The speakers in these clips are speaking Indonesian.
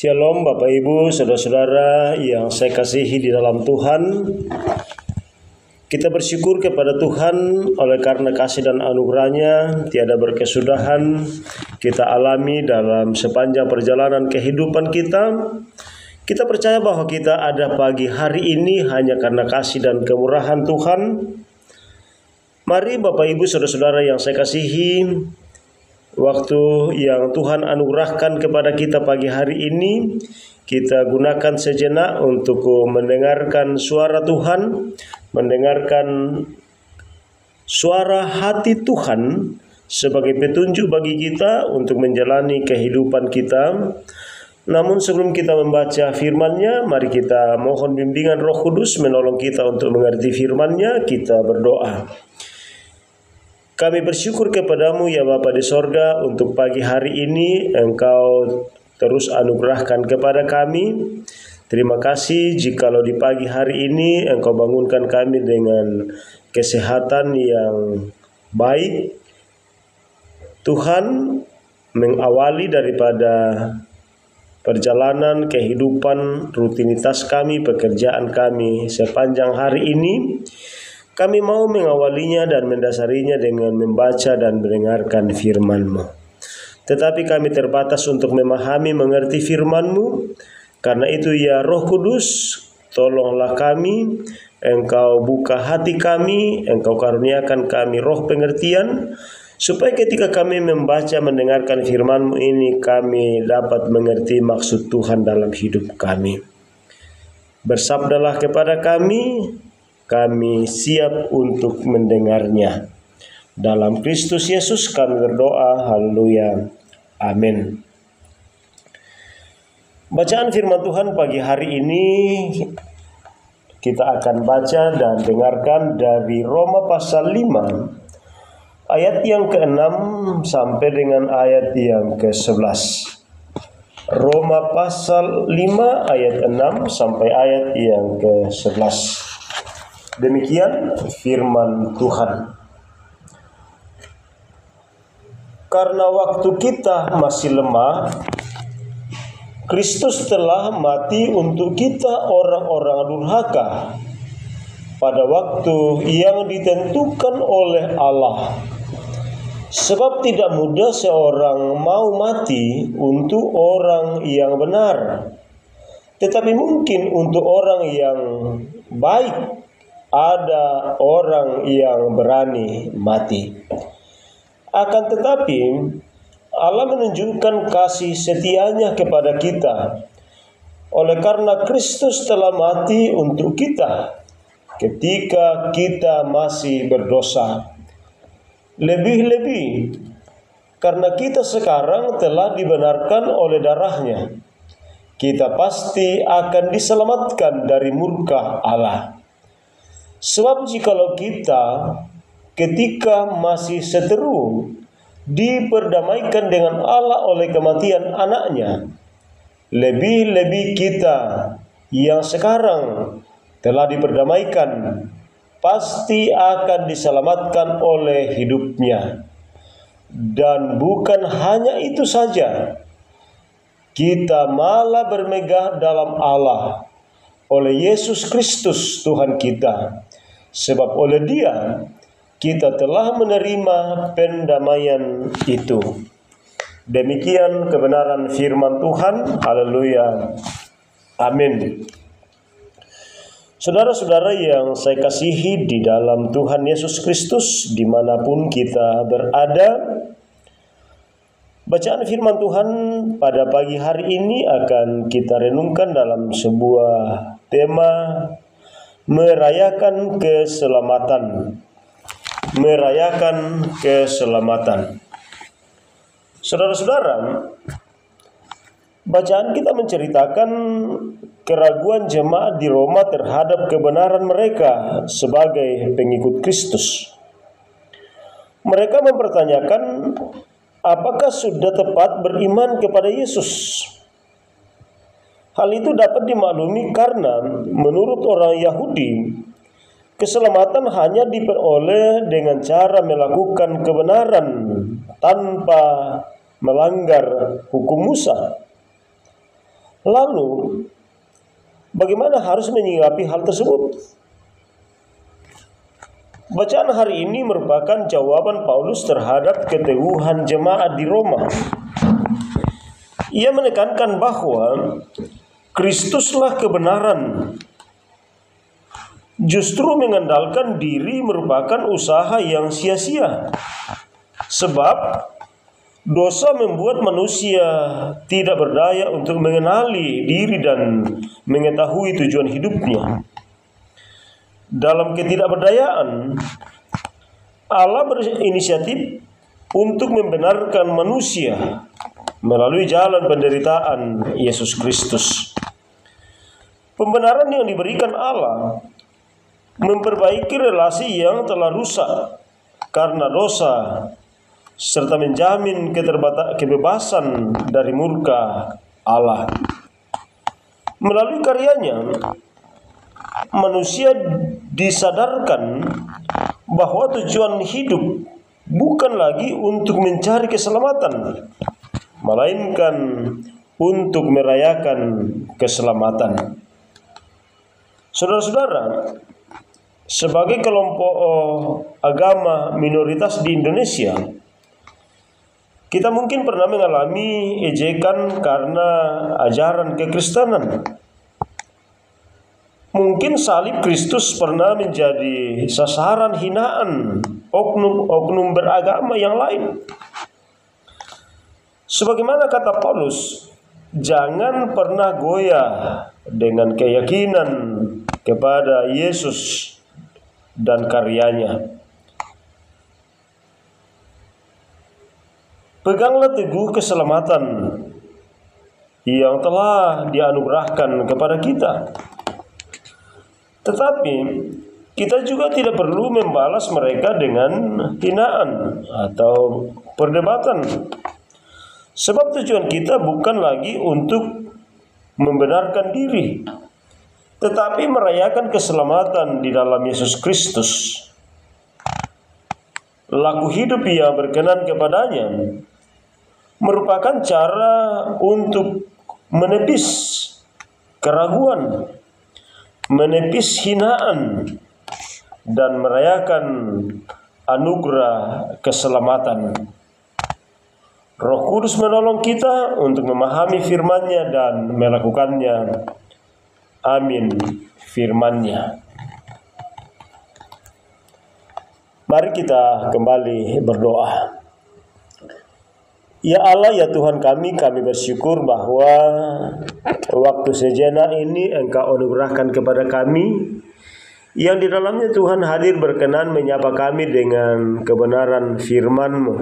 Shalom Bapak Ibu, Saudara-saudara yang saya kasihi di dalam Tuhan. Kita bersyukur kepada Tuhan oleh karena kasih dan anugerah-Nya tiada berkesudahan kita alami dalam sepanjang perjalanan kehidupan kita. Kita percaya bahwa kita ada pagi hari ini hanya karena kasih dan kemurahan Tuhan. Mari Bapak Ibu, Saudara-saudara yang saya kasihi, waktu yang Tuhan anugerahkan kepada kita pagi hari ini, kita gunakan sejenak untuk mendengarkan suara Tuhan, mendengarkan suara hati Tuhan sebagai petunjuk bagi kita untuk menjalani kehidupan kita. Namun sebelum kita membaca firman-Nya, mari kita mohon bimbingan Roh Kudus menolong kita untuk mengerti firman-Nya. Kita berdoa. Kami bersyukur kepadamu ya Bapa di sorga untuk pagi hari ini Engkau terus anugerahkan kepada kami. Terima kasih jikalau di pagi hari ini Engkau bangunkan kami dengan kesehatan yang baik. Tuhan, mengawali daripada perjalanan kehidupan rutinitas kami, pekerjaan kami sepanjang hari ini, kami mau mengawalinya dan mendasarinya dengan membaca dan mendengarkan firman-Mu. Tetapi kami terbatas untuk memahami, mengerti firman-Mu. Karena itu ya Roh Kudus, tolonglah kami. Engkau buka hati kami, Engkau karuniakan kami roh pengertian, supaya ketika kami membaca, mendengarkan firman-Mu ini, kami dapat mengerti maksud Tuhan dalam hidup kami. Bersabdalah kepada kami siap untuk mendengarnya. Dalam Kristus Yesus kami berdoa, haleluya, amin. Bacaan firman Tuhan pagi hari ini kita akan baca dan dengarkan dari Roma pasal 5 ayat yang ke-6 sampai dengan ayat yang ke-11. Roma pasal 5 ayat 6 sampai ayat yang ke-11. Demikian firman Tuhan. Karena waktu kita masih lemah, Kristus telah mati untuk kita orang-orang durhaka pada waktu yang ditentukan oleh Allah. Sebab tidak mudah seorang mau mati untuk orang yang benar, tetapi mungkin untuk orang yang baik ada orang yang berani mati. Akan tetapi Allah menunjukkan kasih setia-Nya kepada kita oleh karena Kristus telah mati untuk kita ketika kita masih berdosa. Lebih-lebih karena kita sekarang telah dibenarkan oleh darah-Nya, kita pasti akan diselamatkan dari murka Allah. Sebab jikalau kita ketika masih seteru diperdamaikan dengan Allah oleh kematian anaknya, lebih-lebih kita yang sekarang telah diperdamaikan pasti akan diselamatkan oleh hidupnya. Dan bukan hanya itu saja, kita malah bermegah dalam Allah oleh Yesus Kristus Tuhan kita. Sebab oleh Dia kita telah menerima pendamaian itu. Demikian kebenaran firman Tuhan. Haleluya. Amin. Saudara-saudara yang saya kasihi di dalam Tuhan Yesus Kristus, dimanapun kita berada, bacaan firman Tuhan pada pagi hari ini akan kita renungkan dalam sebuah tema merayakan keselamatan. Merayakan keselamatan. Saudara-saudara, bacaan kita menceritakan keraguan jemaat di Roma terhadap kebenaran mereka sebagai pengikut Kristus. Mereka mempertanyakan apakah sudah tepat beriman kepada Yesus. Hal itu dapat dimaklumi karena menurut orang Yahudi, keselamatan hanya diperoleh dengan cara melakukan kebenaran tanpa melanggar hukum Musa. Lalu, bagaimana harus menyikapi hal tersebut? Bacaan hari ini merupakan jawaban Paulus terhadap keteguhan jemaat di Roma. Ia menekankan bahwa Kristuslah kebenaran. Justru mengandalkan diri merupakan usaha yang sia-sia. Sebab dosa membuat manusia tidak berdaya untuk mengenali diri dan mengetahui tujuan hidupnya. Dalam ketidakberdayaan, Allah berinisiatif untuk membenarkan manusia melalui jalan penderitaan Yesus Kristus. Pembenaran yang diberikan Allah memperbaiki relasi yang telah rusak karena dosa, serta menjamin kebebasan dari murka Allah. Melalui karyanya, manusia disadarkan bahwa tujuan hidup bukan lagi untuk mencari keselamatan, melainkan untuk merayakan keselamatan. Saudara-saudara, sebagai kelompok agama minoritas di Indonesia, kita mungkin pernah mengalami ejekan karena ajaran kekristenan. Mungkin salib Kristus pernah menjadi sasaran hinaan oknum-oknum beragama yang lain. Sebagaimana kata Paulus, jangan pernah goyah dengan keyakinan kepada Yesus dan karyanya. Peganglah teguh keselamatan yang telah dianugerahkan kepada kita. Tetapi kita juga tidak perlu membalas mereka dengan hinaan atau perdebatan. Sebab tujuan kita bukan lagi untuk membenarkan diri, tetapi merayakan keselamatan di dalam Yesus Kristus. Laku hidup yang berkenan kepadanya merupakan cara untuk menepis keraguan, menepis hinaan, dan merayakan anugerah keselamatan. Roh Kudus menolong kita untuk memahami firman-Nya dan melakukannya. Amin. Firman-Nya. Mari kita kembali berdoa. Ya Allah, ya Tuhan kami bersyukur bahwa waktu sejenak ini Engkau anugerahkan kepada kami, yang di dalamnya Tuhan hadir berkenan menyapa kami dengan kebenaran firman-Mu.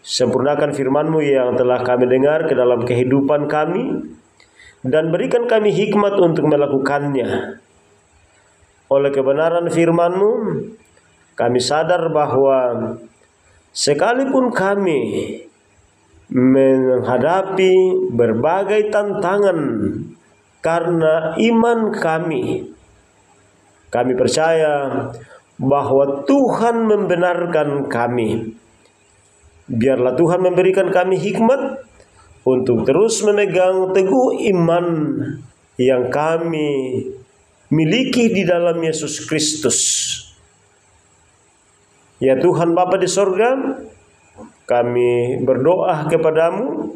Sempurnakan firman-Mu yang telah kami dengar ke dalam kehidupan kami, dan berikan kami hikmat untuk melakukannya. Oleh kebenaran firman-Mu, kami sadar bahwa sekalipun kami menghadapi berbagai tantangan karena iman kami percaya bahwa Tuhan membenarkan kami. Biarlah Tuhan memberikan kami hikmat untuk terus memegang teguh iman yang kami miliki di dalam Yesus Kristus. Ya Tuhan Bapa di sorga, kami berdoa kepadamu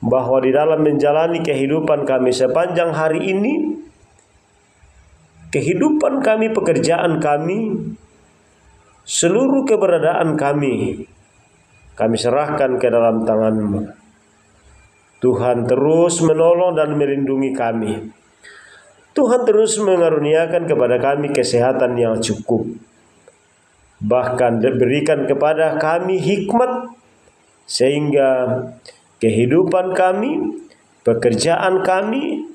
bahwa di dalam menjalani kehidupan kami sepanjang hari ini, kehidupan kami, pekerjaan kami, seluruh keberadaan kami serahkan ke dalam tangan-Mu. Tuhan terus menolong dan melindungi kami. Tuhan terus mengaruniakan kepada kami kesehatan yang cukup. Bahkan berikan kepada kami hikmat sehingga kehidupan kami, pekerjaan kami,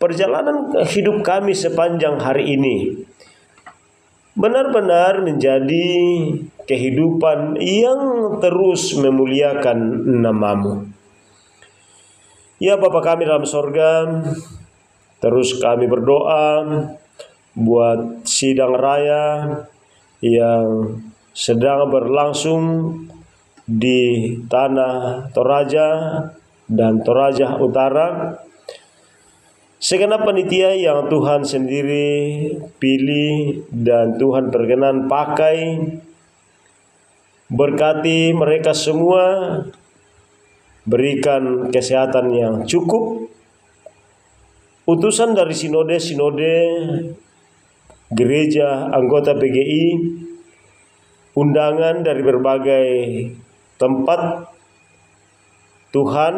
perjalanan hidup kami sepanjang hari ini benar-benar menjadi kehidupan yang terus memuliakan nama-Mu. Ya Bapa kami dalam sorga, terus kami berdoa buat sidang raya yang sedang berlangsung di tanah Toraja, dan Toraja Utara, segenap panitia yang Tuhan sendiri pilih dan Tuhan berkenan pakai, berkati mereka semua, berikan kesehatan yang cukup. Utusan dari sinode-sinode gereja anggota PGI, undangan dari berbagai tempat, Tuhan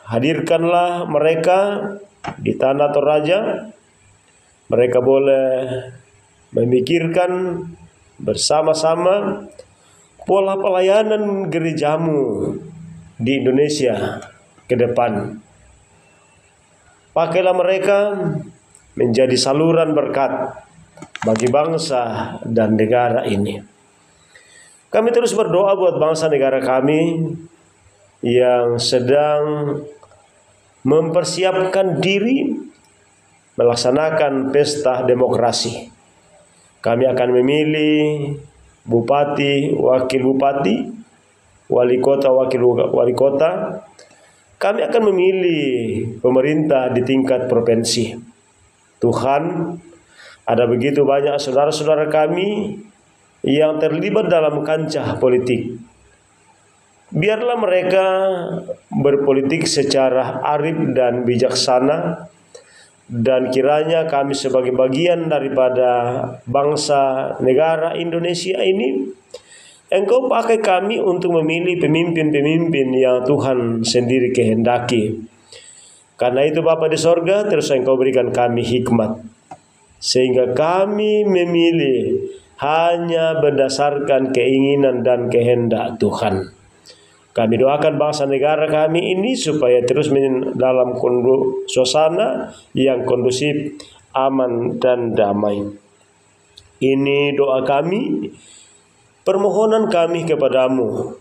hadirkanlah mereka di tanah Toraja. Mereka boleh memikirkan bersama-sama pola pelayanan gerejamu di Indonesia ke depan. Pakailah mereka menjadi saluran berkat bagi bangsa dan negara ini. Kami terus berdoa buat bangsa negara kami yang sedang mempersiapkan diri melaksanakan pesta demokrasi. Kami akan memilih bupati, wakil bupati, wali kota, wakil wali kota. Kami akan memilih pemerintah di tingkat provinsi. Tuhan, ada begitu banyak saudara-saudara kami yang terlibat dalam kancah politik. Biarlah mereka berpolitik secara arif dan bijaksana, dan kiranya kami sebagai bagian daripada bangsa negara Indonesia ini, Engkau pakai kami untuk memilih pemimpin-pemimpin yang Tuhan sendiri kehendaki. Karena itu Bapa di sorga, terus Engkau berikan kami hikmat, sehingga kami memilih hanya berdasarkan keinginan dan kehendak Tuhan. Kami doakan bangsa negara kami ini supaya terus dalam suasana yang kondusif, aman dan damai. Ini doa kami, permohonan kami kepadamu.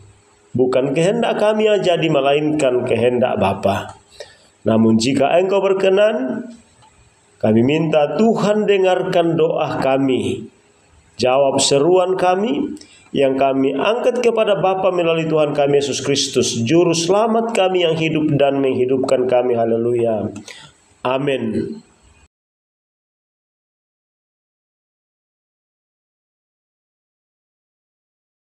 Bukan kehendak kami yang jadi, melainkan kehendak Bapa. Namun jika Engkau berkenan, kami minta Tuhan dengarkan doa kami, jawab seruan kami yang kami angkat kepada Bapa melalui Tuhan kami Yesus Kristus, Juru Selamat kami yang hidup dan menghidupkan kami. Haleluya. Amin.